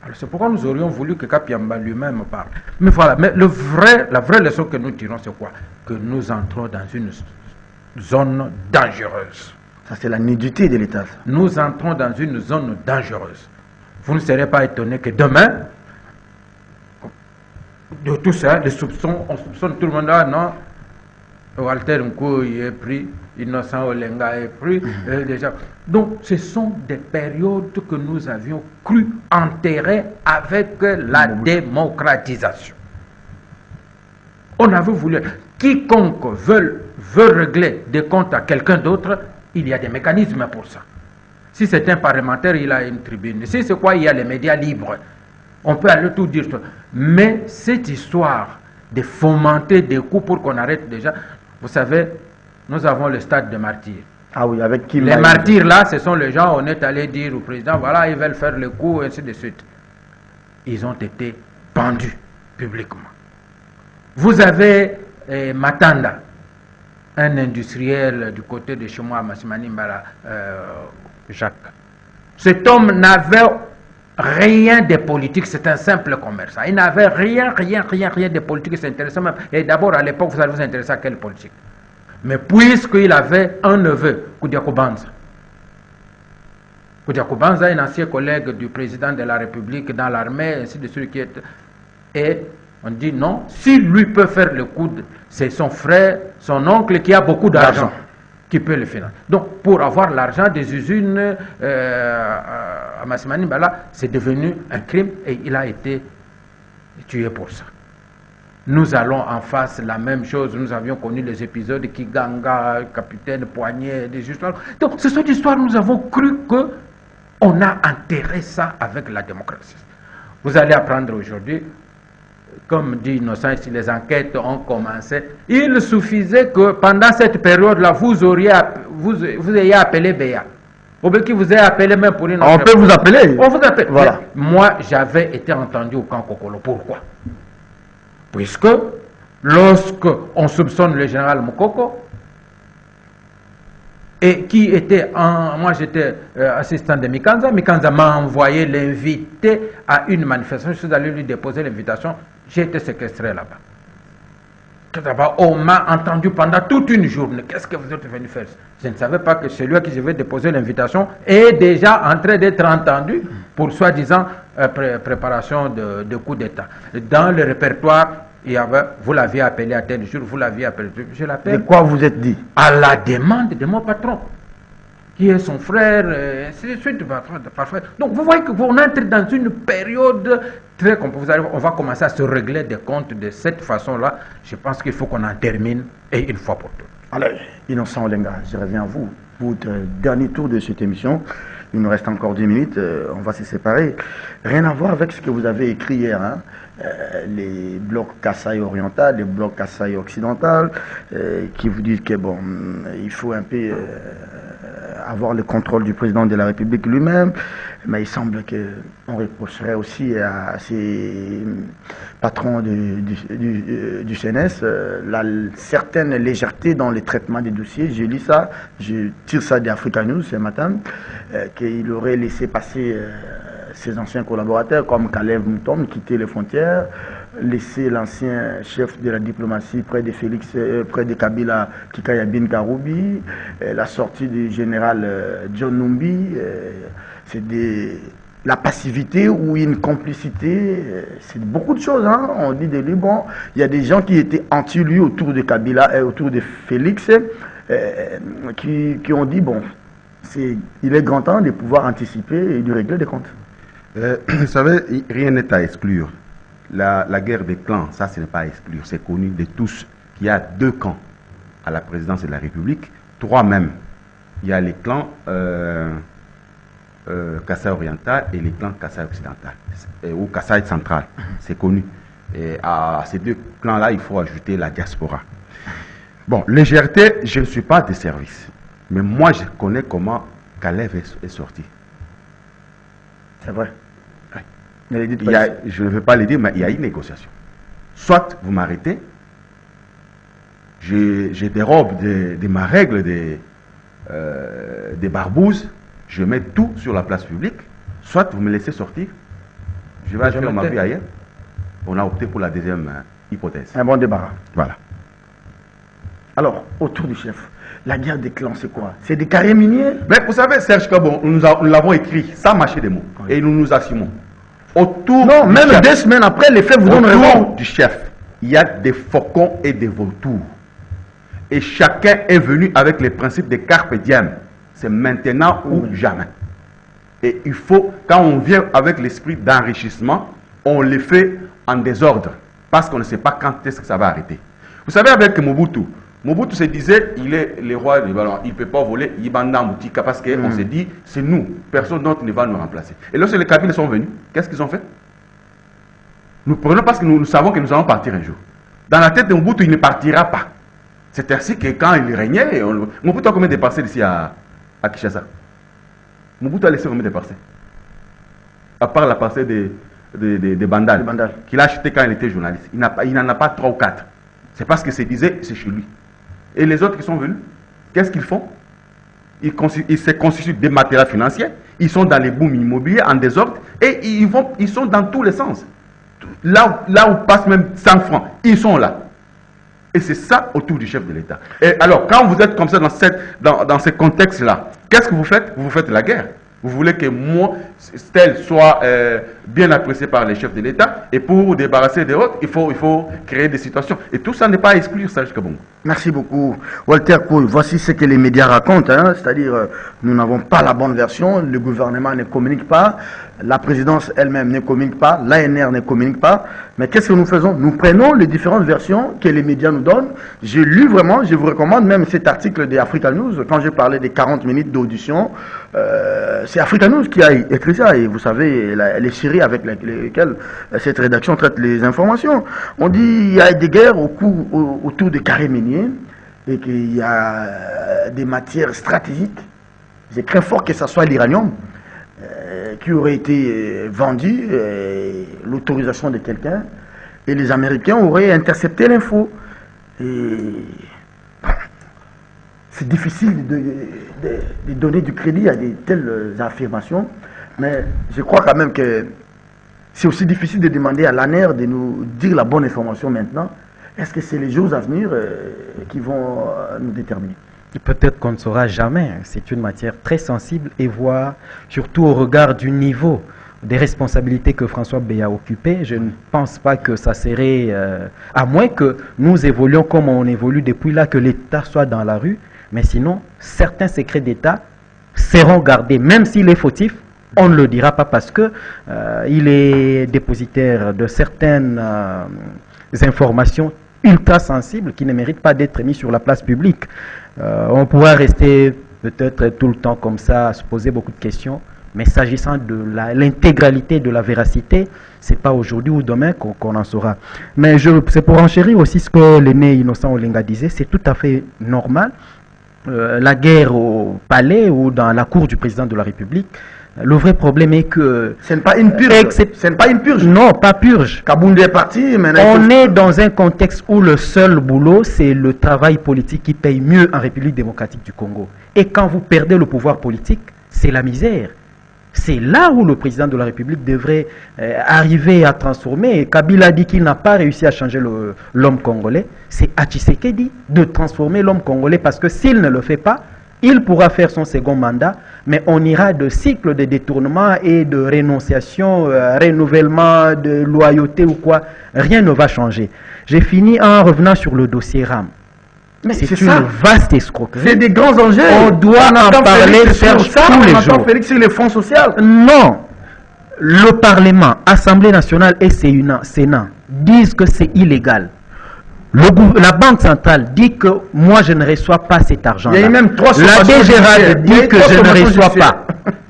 Alors c'est pourquoi nous aurions voulu que Kapiamba lui-même parle. Mais voilà, mais la vraie leçon que nous tirons, c'est quoi? Que nous entrons dans une zone dangereuse. Ça, c'est la nudité de l'État. Nous entrons dans une zone dangereuse. Vous ne serez pas étonné que demain, de tout ça, les soupçons, on soupçonne tout le monde, ah non, Walter Nkou est pris, Innocent Olenga est pris, déjà. Donc, ce sont des périodes que nous avions cru enterrer avec la démocratisation. On avait voulu, quiconque veut régler des comptes à quelqu'un d'autre, il y a des mécanismes pour ça. Si c'est un parlementaire, il a une tribune. Si c'est quoi, il y a les médias libres. On peut aller tout dire. Mais cette histoire de fomenter des coups pour qu'on arrête déjà, vous savez, nous avons le stade de martyrs. Ah oui, avec qui les martyrs là, ce sont les gens, on est allé dire au président, voilà, ils veulent faire le coup, et ainsi de suite. Ils ont été pendus publiquement. Vous avez Matanda, un industriel du côté de chez moi, Massimani Mbala, Jacques. Cet homme n'avait rien de politique, c'est un simple commerçant. Il n'avait rien de politique, c'est intéressant même. Et d'abord, à l'époque, vous allez vous intéresser à quelle politique? Mais puisqu'il avait un neveu, Koudiakou Banza. Koudiakou Banza, un ancien collègue du président de la République dans l'armée, ainsi de suite, qui est... Et on dit non, si lui peut faire le coup, c'est son frère, son oncle qui a beaucoup d'argent qui peut le financer. Donc, pour avoir l'argent des usines à Massimani Mbala, c'est devenu un crime et il a été tué pour ça. Nous allons en face la même chose. Nous avions connu les épisodes Kiganga, Capitaine Poignet, des histoires. Donc, ce sont des histoires où nous avons cru qu'on a enterré ça avec la démocratie. Vous allez apprendre aujourd'hui, comme dit Innocent, si les enquêtes ont commencé, il suffisait que pendant cette période-là, vous ayez appelé Béa. Ou bien qui vous ait appelé même pour une autre. On peut vous appeler. On vous appelle. Voilà. Moi, j'avais été entendu au camp Kokolo. Pourquoi? Puisque lorsque on soupçonne le général Moukoko, et qui était moi j'étais assistant de Mikanza, Mikanza m'a envoyé l'inviter à une manifestation, je suis allé lui déposer l'invitation, j'ai été séquestré là-bas. D'abord, on m'a entendu pendant toute une journée. Qu'est-ce que vous êtes venu faire? Je ne savais pas que celui à qui je vais déposer l'invitation est déjà en train d'être entendu pour soi-disant préparation de coup d'État. Dans le répertoire, il y avait, vous l'aviez appelé à tel jour, vous l'aviez appelé, je l'appelle. De quoi vous êtes dit? À la demande de mon patron, qui est son frère, ainsi de suite, parfois. Donc vous voyez qu'on entre dans une période très compliquée. On va commencer à se régler des comptes de cette façon-là. Je pense qu'il faut qu'on en termine et une fois pour toutes. Allez, Innocent Olenga, je reviens à vous. Votre dernier tour de cette émission. Il nous reste encore 10 minutes, on va se séparer. Rien à voir avec ce que vous avez écrit hier, hein? Les blocs Kasaï oriental, les blocs Kasaï occidental, qui vous disent que bon, il faut un peu avoir le contrôle du président de la République lui-même, mais il semble qu'on reprocherait aussi à ces patrons du CNS la certaine légèreté dans le traitement des dossiers. J'ai lu ça, je tire ça d'Africa News ce matin, qu'il aurait laissé passer ses anciens collaborateurs comme Kalev Moutom quitter les frontières, laisser l'ancien chef de la diplomatie près de Kabila, Kikaya Bin Karoubi, la sortie du général John Numbi, c'est la passivité ou une complicité, c'est beaucoup de choses, hein. On dit de lui, bon, il y a des gens qui étaient anti-lui autour de Kabila et autour de Félix, qui ont dit, bon, il est grand temps de pouvoir anticiper et de régler des comptes. Vous savez, rien n'est à exclure. La guerre des clans, ça, ce n'est pas à exclure. C'est connu de tous qu'il y a 2 camps à la présidence de la République, 3 même. Il y a les clans Kassai oriental et les clans Kassai occidental, ou Kassai central. C'est connu. Et à ces 2 clans-là, il faut ajouter la diaspora. Bon, légèreté, je ne suis pas de service. Mais moi, je connais comment Kalev est sorti. C'est vrai. Je ne veux pas le dire, mais il y a une négociation. Soit vous m'arrêtez, je dérobe de ma règle des barbouzes, je mets tout sur la place publique, soit vous me laissez sortir, je vais faire ma vie ailleurs. On a opté pour la deuxième hypothèse. Un bon débarras. Voilà. Alors, autour du chef, la guerre des clans, c'est quoi? C'est des carrés miniers? Mais vous savez, Serge Kabon, nous l'avons écrit, sans mâcher des mots, oui. Et nous nous assumons. Autour non, même chef, 2 semaines après, les faits vous donnent raison. Du chef, il y a des faucons et des vautours. Et chacun est venu avec les principes de Carpe Diem. C'est maintenant ou jamais. Et il faut, quand on vient avec l'esprit d'enrichissement, on le fait en désordre. Parce qu'on ne sait pas quand est-ce que ça va arrêter. Vous savez, avec Mobutu se disait, il est le roi du ballon, il ne peut pas voler Ibanda Moutika parce qu'on s'est dit, c'est nous, personne d'autre ne va nous remplacer. Et lorsque les Kabyles sont venus, qu'est-ce qu'ils ont fait? Nous prenons parce que nous savons que nous allons partir un jour. Dans la tête de Mobutu, il ne partira pas. C'est ainsi que quand il régnait, Mobutu a combien de parcelles ici à Kinshasa? Mobutu a laissé combien de parcelles? À part la parcelle de Bandal, qu'il a acheté quand il était journaliste. Il n'en a pas 3 ou 4. C'est parce que se disait, c'est chez lui. Et les autres qui sont venus, qu'est-ce qu'ils font? Ils se constituent des matériaux financiers, ils sont dans les booms immobiliers en désordre et ils sont dans tous les sens. Là où passe même 100 francs, ils sont là. Et c'est ça autour du chef de l'État. Et alors, quand vous êtes comme ça dans ce contexte-là, qu'est-ce que vous faites? Vous faites la guerre. Vous voulez que moi, tel soit bien apprécié par les chefs de l'État. Et pour vous débarrasser des autres, il faut créer des situations. Et tout ça n'est pas à exclure, Serge Kabongo. Merci beaucoup. Walter Koul, voici ce que les médias racontent. C'est-à-dire, nous n'avons pas la bonne version. Le gouvernement ne communique pas. La présidence elle-même ne communique pas. L'ANR ne communique pas. Mais qu'est-ce que nous faisons? Nous prenons les différentes versions que les médias nous donnent. J'ai lu vraiment, je vous recommande même cet article de Africa News. Quand j'ai parlé des 40 minutes d'audition, c'est Africa News qui a écrit ça. Et vous savez, les séries avec lesquelles cette rédaction traite les informations. On dit qu'il y a des guerres autour des carrés miniers et qu'il y a des matières stratégiques. Je crains fort que ce soit l'uranium qui aurait été vendu, l'autorisation de quelqu'un, et les Américains auraient intercepté l'info. Et c'est difficile de donner du crédit à de telles affirmations, mais je crois quand même que c'est aussi difficile de demander à l'ANER de nous dire la bonne information maintenant. Est-ce que c'est les jours à venir qui vont nous déterminer? Peut-être qu'on ne saura jamais. C'est une matière très sensible et voire, surtout au regard du niveau des responsabilités que François Beya a occupées, je ne pense pas que ça serait, à moins que nous évoluions comme on évolue depuis là, que l'État soit dans la rue, mais sinon, certains secrets d'État seront gardés, même s'il est fautif, on ne le dira pas parce que il est dépositaire de certaines informations ultra sensibles qui ne méritent pas d'être mis sur la place publique. On pourra rester peut-être tout le temps comme ça, à se poser beaucoup de questions, mais s'agissant de l'intégralité de la véracité, c'est pas aujourd'hui ou demain qu'on en saura. Mais c'est pour enchérir aussi ce que l'aîné Innocent Olenga disait, c'est tout à fait normal. La guerre au palais ou dans la cour du président de la République, le vrai problème est que... Ce n'est pas une purge. Ce n'est pas une purge. Non, pas purge. Kaboundé est parti. On est dans un contexte où le seul boulot, c'est le travail politique qui paye mieux en République démocratique du Congo. Et quand vous perdez le pouvoir politique, c'est la misère. C'est là où le président de la République devrait arriver à transformer. Et Kabila dit qu'il n'a pas réussi à changer l'homme congolais. C'est à Tshisekedi de transformer l'homme congolais parce que s'il ne le fait pas, il pourra faire son second mandat, mais on ira de cycle de détournement et de rénonciation, renouvellement de loyauté ou quoi. Rien ne va changer. J'ai fini en revenant sur le dossier RAM. Mais c'est une vaste escroquerie. C'est des grands enjeux. On doit en parler tous les jours. On entend Félix sur les fonds sociaux. Non. le Parlement, Assemblée nationale et Sénat disent que c'est illégal. La Banque centrale dit que moi je ne reçois pas cet argent. Il y a eu même 3 La DGRAD dit que je ne reçois pas.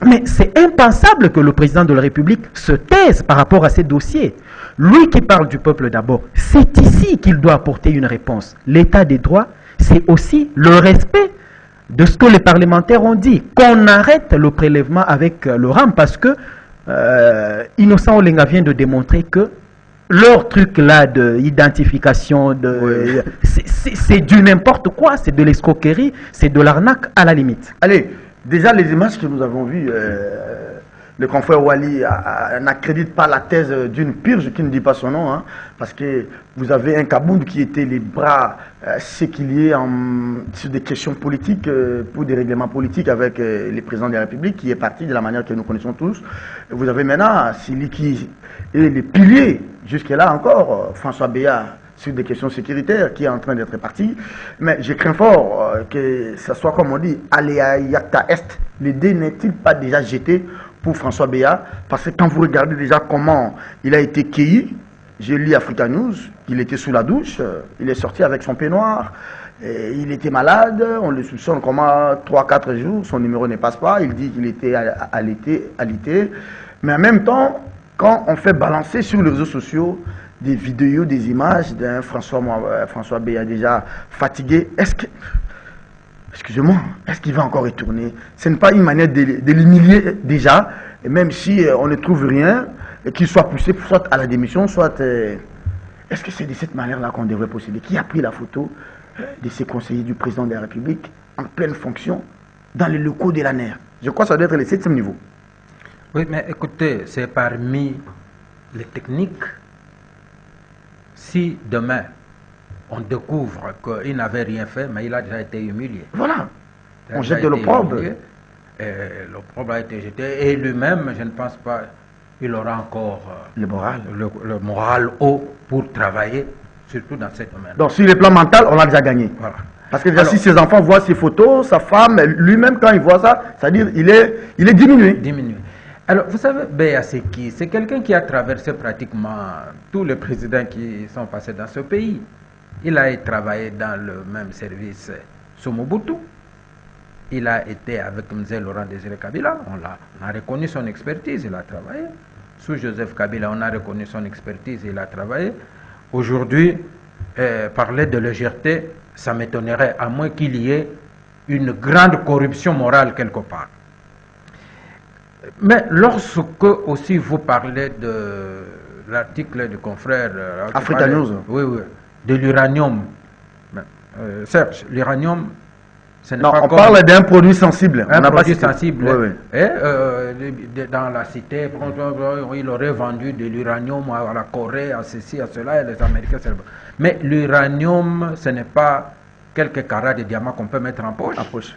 Mais c'est impensable que le président de la République se taise par rapport à ces dossiers. Lui qui parle du peuple d'abord, c'est ici qu'il doit apporter une réponse. L'état des droits, c'est aussi le respect de ce que les parlementaires ont dit. Qu'on arrête le prélèvement avec le RAM parce que Innocent Olenga vient de démontrer que leur truc là d'identification, c'est du n'importe quoi, c'est de l'escroquerie, c'est de l'arnaque à la limite. Allez, déjà les images que nous avons vues, le confrère Wali n'accrédite pas la thèse d'une purge qui ne dit pas son nom, hein, parce que vous avez un Kabound qui était les bras séquiliés sur des questions politiques, pour des règlements politiques avec les présidents de la République, qui est parti de la manière que nous connaissons tous. Vous avez maintenant Sili qui est les piliers, jusque-là encore, François Béat, sur des questions sécuritaires, qui est en train d'être parti. Mais je crains fort que ce soit, comme on dit, Aléa Yakta Est. Les dés n'est-il pas déjà jeté pour François Béat? Parce que quand vous regardez déjà comment il a été cueilli, j'ai lu Africa News, il était sous la douche, il est sorti avec son peignoir, il était malade, on le soupçonne comment 3-4 jours, son numéro ne passe pas, il dit qu'il était alité. Mais en même temps, quand on fait balancer sur les réseaux sociaux des vidéos, des images d'un François Béat déjà fatigué, excusez-moi, est-ce qu'il va encore retourner? Ce n'est pas une manière de l'humilier déjà, et même si on ne trouve rien, et qu'il soit poussé soit à la démission, soit... est-ce que c'est de cette manière-là qu'on devrait procéder? Qui a pris la photo de ces conseillers du président de la République en pleine fonction dans les locaux de l'ANER? Je crois que ça doit être le 7e niveau. Oui, mais écoutez, c'est parmi les techniques. Si demain, on découvre qu'il n'avait rien fait, mais il a déjà été humilié. Voilà. On jette de l'opprobre. L'opprobre a été jeté. Et lui-même, je ne pense pas qu'il aura encore le moral haut pour travailler, surtout dans ce domaine. Donc, sur le plan mental, on l'a déjà gagné. Voilà. Parce que déjà, si ses enfants voient ses photos, sa femme, lui-même, quand il voit ça, c'est-à-dire il est diminué. Alors, vous savez, Béa, c'est qui? C'est quelqu'un qui a traversé pratiquement tous les présidents qui sont passés dans ce pays. Il a travaillé dans le même service sous Mobutu. Il a été avec M. Laurent Désiré Kabila. On a reconnu son expertise, il a travaillé. Sous Joseph Kabila, on a reconnu son expertise, il a travaillé. Aujourd'hui, parler de légèreté, ça m'étonnerait, à moins qu'il y ait une grande corruption morale quelque part. Mais lorsque aussi vous parlez de l'article du confrère Africa News, oui, de l'uranium, Serge, l'uranium, ce n'est pas on comme parle d'un produit sensible. Un produit sensible. Oui. Et, dans la cité, il aurait vendu de l'uranium à la Corée, à ceci, à cela, et les Américains. Mais l'uranium, ce n'est pas quelques carats de diamants qu'on peut mettre en poche.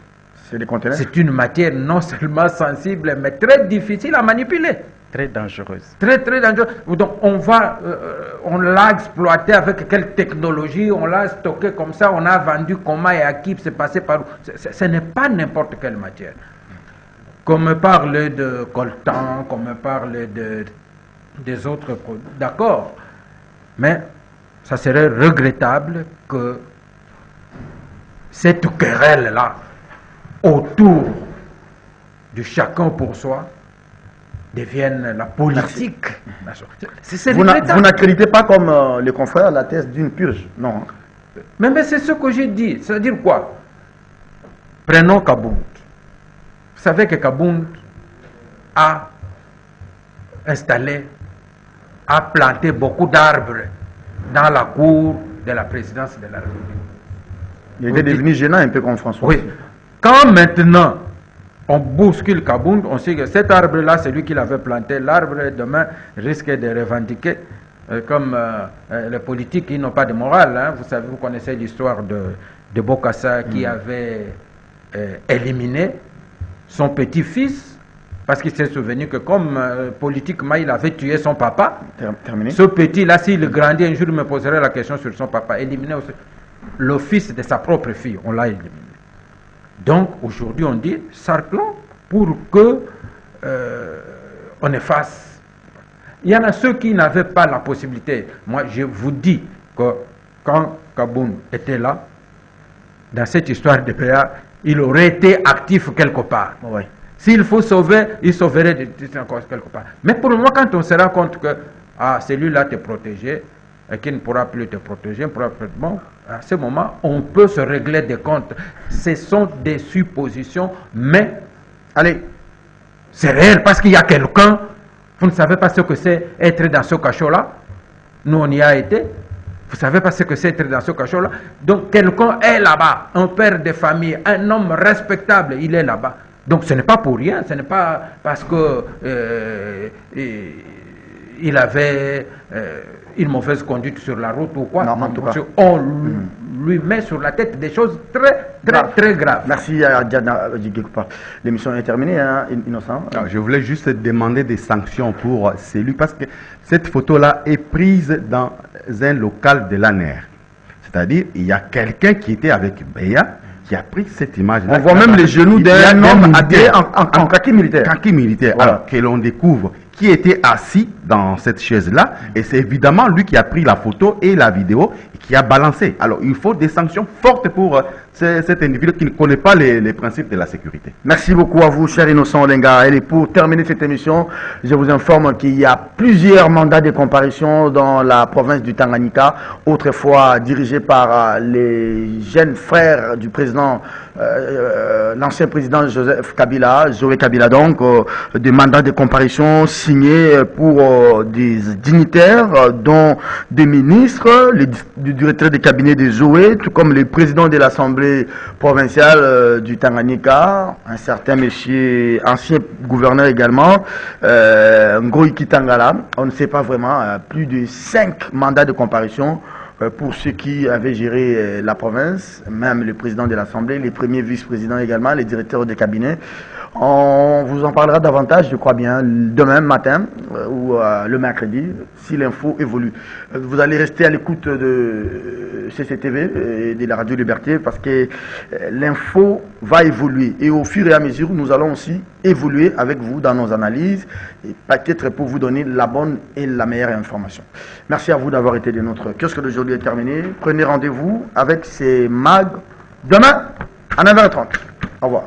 C'est des conteneurs. C'est une matière non seulement sensible, mais très difficile à manipuler. Très dangereuse. Très, très dangereuse. Donc, on l'a exploité avec quelle technologie, on l'a stocké comme ça, on a vendu comment et à qui, c'est passé par où. Ce n'est pas n'importe quelle matière. Qu'on me parle de coltan, qu'on me parle des autres produits, d'accord. Mais ça serait regrettable que cette querelle-là, autour de chacun pour soi, devienne la politique. Vous n'accréditez pas comme les confrères la thèse d'une purge, non? Mais c'est ce que j'ai dit. C'est-à-dire quoi? Prenons Kabound. Vous savez que Kabound a installé, a planté beaucoup d'arbres dans la cour de la présidence de la République. Il était devenu gênant un peu comme François. Oui. Quand maintenant on bouscule Kabound, on sait que cet arbre-là, c'est lui qui l'avait planté. L'arbre, demain, risque de revendiquer, comme les politiques qui n'ont pas de morale. Hein. Vous savez, vous connaissez l'histoire de Bokassa qui avait éliminé son petit-fils, parce qu'il s'est souvenu que comme politiquement, il avait tué son papa. Terminé. Ce petit-là, s'il grandit un jour, il me poserait la question sur son papa. Éliminé aussi le fils de sa propre fille, on l'a éliminé. Donc aujourd'hui on dit Sarplan pour que on efface Il y en a ceux qui n'avaient pas la possibilité. Moi, je vous dis que quand Kaboun était là, dans cette histoire de PA, il aurait été actif quelque part. Oui. S'il faut sauver, il sauverait quelque part. Mais pour le moment, quand on se rend compte que celui-là t'est protégé, et qui ne pourra plus te protéger, bon, à ce moment, on peut se régler des comptes. Ce sont des suppositions, mais allez, c'est réel parce qu'il y a quelqu'un, vous ne savez pas ce que c'est être dans ce cachot-là. Nous, on y a été. Vous ne savez pas ce que c'est être dans ce cachot-là. Donc, quelqu'un est là-bas, un père de famille, un homme respectable, il est là-bas. Donc, ce n'est pas pour rien, ce n'est pas parce que il avait une mauvaise conduite sur la route ou quoi. Non, en tout cas. On lui met sur la tête des choses très graves. Merci à Diana Djigekoupa. L'émission est terminée, hein, Innocent. Je voulais juste demander des sanctions pour celui, parce que cette photo-là est prise dans un local de l'ANER. C'est-à-dire, il y a quelqu'un qui était avec Beya, qui a pris cette image-là. On voit même les genoux d'un homme habillé en kaki militaire. Kaki militaire. Voilà. Alors que l'on découvre qui était assis dans cette chaise-là, et c'est évidemment lui qui a pris la photo et la vidéo et qui a balancé. Alors il faut des sanctions fortes pour cet individu qui ne connaît pas les principes de la sécurité. Merci beaucoup à vous, cher Innocent Olenga. Et pour terminer cette émission, je vous informe qu'il y a plusieurs mandats de comparution dans la province du Tanganyika, autrefois dirigés par les jeunes frères du président, l'ancien président Joseph Kabila, Joé Kabila, donc, des mandats de comparution signés pour des dignitaires, dont des ministres, le directeur des cabinets de Joé, tout comme le président de l'Assemblée provinciale du Tanganyika, un certain monsieur, ancien gouverneur également, Ngoïki Tangala. On ne sait pas vraiment, plus de 5 mandats de comparution pour ceux qui avaient géré la province, même le président de l'Assemblée, les premiers vice-présidents également, les directeurs de cabinet. On vous en parlera davantage, je crois bien, demain matin ou le mercredi, si l'info évolue. Vous allez rester à l'écoute de CCTV et de la Radio Liberté parce que l'info va évoluer. Et au fur et à mesure, nous allons aussi évoluer avec vous dans nos analyses et peut-être pour vous donner la bonne et la meilleure information. Merci à vous d'avoir été de notre kiosque d'aujourd'hui est terminé. Prenez rendez-vous avec ces mags demain à 9h30. Au revoir.